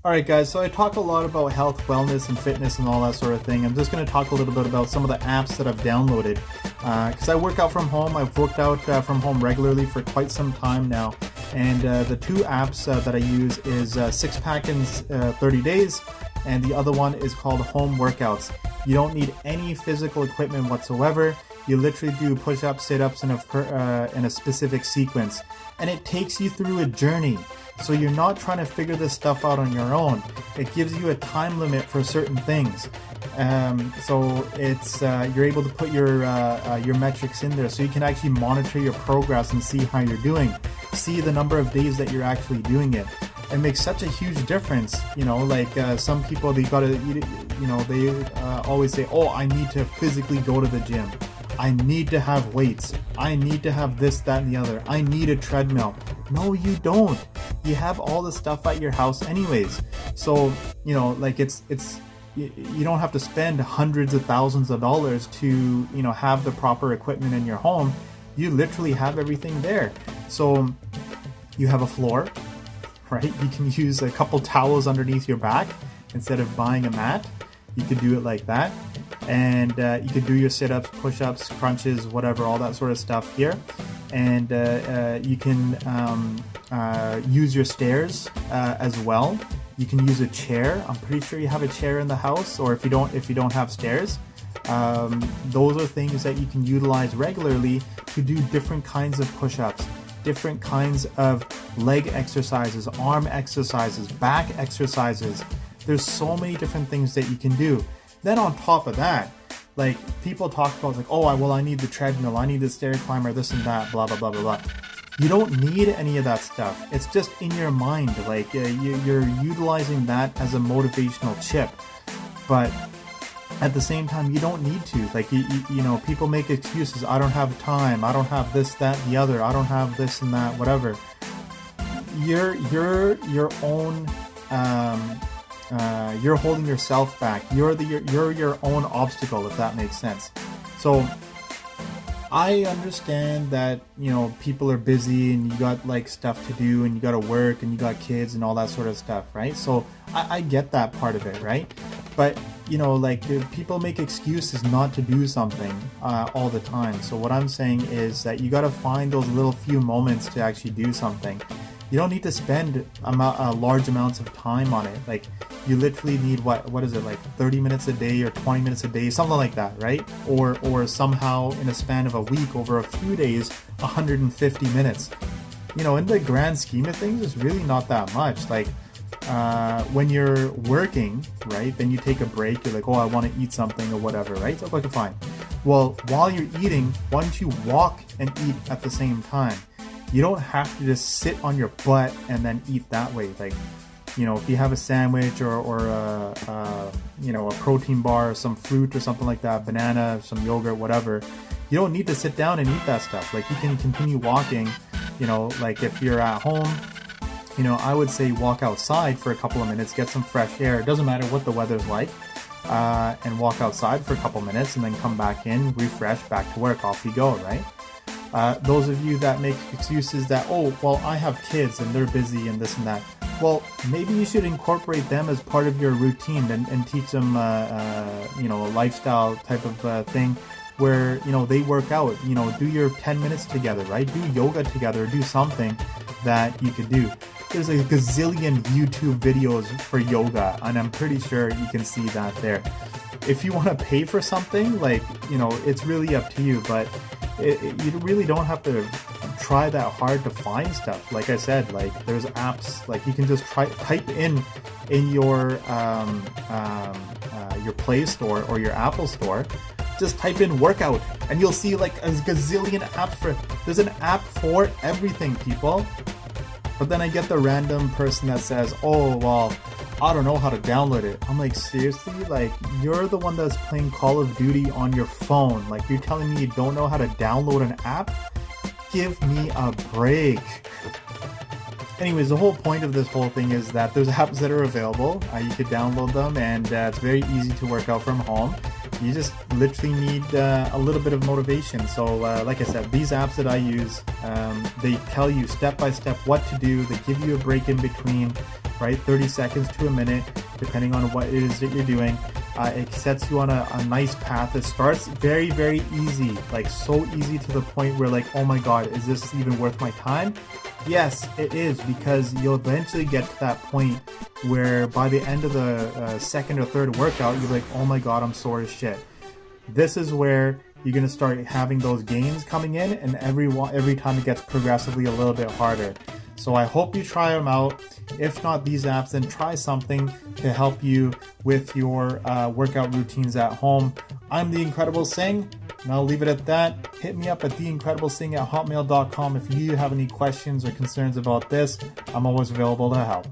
Alright guys, so I talk a lot about health, wellness, and fitness and all that sort of thing. I'm just going to talk a little bit about some of the apps that I've downloaded. Because I work out from home. I've worked out from home regularly for quite some time now. And the two apps that I use is Six Pack in 30 Days, and the other one is called Home Workouts. You don't need any physical equipment whatsoever. You literally do push-ups, sit-ups in a specific sequence. And it takes you through a journey. So you're not trying to figure this stuff out on your own. It gives you a time limit for certain things. So it's you're able to put your metrics in there, so you can actually monitor your progress and see how you're doing. See the number of days that you're actually doing it. It makes such a huge difference. You know, like some people, they always say, "Oh, I need to physically go to the gym. I need to have weights. I need to have this, that, and the other. I need a treadmill." No, you don't. You have all the stuff at your house anyways. So, you know, like you don't have to spend hundreds of thousands of dollars to, you know, have the proper equipment in your home. You literally have everything there. So you have a floor, right? You can use a couple towels underneath your back instead of buying a mat. You could do it like that. And you could do your sit-ups, push-ups, crunches, whatever, all that sort of stuff here. And you can use your stairs as well. You can use a chair. I'm pretty sure you have a chair in the house, or if you don't have stairs, those are things that you can utilize regularly to do different kinds of push-ups, different kinds of leg exercises, arm exercises, back exercises. There's so many different things that you can do. Then on top of that, like people talk about like, oh, I need the treadmill, I need the stair climber, this and that, blah, blah, blah, blah, blah. You don't need any of that stuff. It's just in your mind. Like you're utilizing that as a motivational chip. But at the same time, you don't need to. Like, you know, people make excuses. I don't have time. I don't have this, that, and the other. I don't have this and that, whatever. You're your own... you're holding yourself back. You're your own obstacle, if that makes sense. So I understand that, you know, people are busy and you got like stuff to do and you got to work and you got kids and all that sort of stuff, right? So I get that part of it, right? But, you know, like people make excuses not to do something all the time. So what I'm saying is that you got to find those little few moments to actually do something. You don't need to spend large amounts of time on it. Like, you literally need what is it, like 30 minutes a day or 20 minutes a day, something like that, right? Or somehow in a span of a week, over a few days, 150 minutes. You know, in the grand scheme of things, it's really not that much. Like, when you're working, right, then you take a break, you're like, oh, I want to eat something or whatever, right? So, okay, fine. Well, while you're eating, why don't you walk and eat at the same time? You don't have to just sit on your butt and then eat that way. Like, you know, if you have a sandwich or you know, a protein bar or some fruit or something like that, banana, some yogurt, whatever, you don't need to sit down and eat that stuff. Like, you can continue walking, you know, like if you're at home, you know, I would say walk outside for a couple of minutes, get some fresh air. It doesn't matter what the weather's like, and walk outside for a couple minutes and then come back in, refresh, back to work, off you go, right? Those of you that make excuses that, oh, well, I have kids and they're busy and this and that. Well, maybe you should incorporate them as part of your routine and teach them, you know, a lifestyle type of thing where, you know, they work out, you know, do your 10 minutes together, right? Do yoga together, do something that you could do. There's a gazillion YouTube videos for yoga, and I'm pretty sure you can see that there. If you want to pay for something, like, you know, it's really up to you, but you really don't have to try that hard to find stuff. Like I said, like there's apps, like you can just type in your Play Store or your Apple Store, just type in workout and you'll see like a gazillion apps for it. There's an app for everything, people. But then I get the random person that says, oh, well, I don't know how to download it. I'm like, seriously? Like, you're the one that's playing Call of Duty on your phone. Like, you're telling me you don't know how to download an app? Give me a break. Anyways, the whole point of this whole thing is that there's apps that are available. You could download them, and it's very easy to work out from home. You just literally need a little bit of motivation. So like I said, these apps that I use, they tell you step by step what to do. They give you a break in between. right? 30 seconds to a minute, depending on what it is that you're doing. It sets you on a nice path. It starts very, very easy, like so easy to the point where like, oh my God, is this even worth my time? Yes, it is, because you'll eventually get to that point where by the end of the second or third workout, you're like, oh my God, I'm sore as shit. This is where you're going to start having those gains coming in, and every time it gets progressively a little bit harder. So I hope you try them out. If not these apps, then try something to help you with your workout routines at home. I'm The Incredible Singh, and I'll leave it at that. Hit me up at TheIncredibleSingh@hotmail.com if you have any questions or concerns about this. I'm always available to help.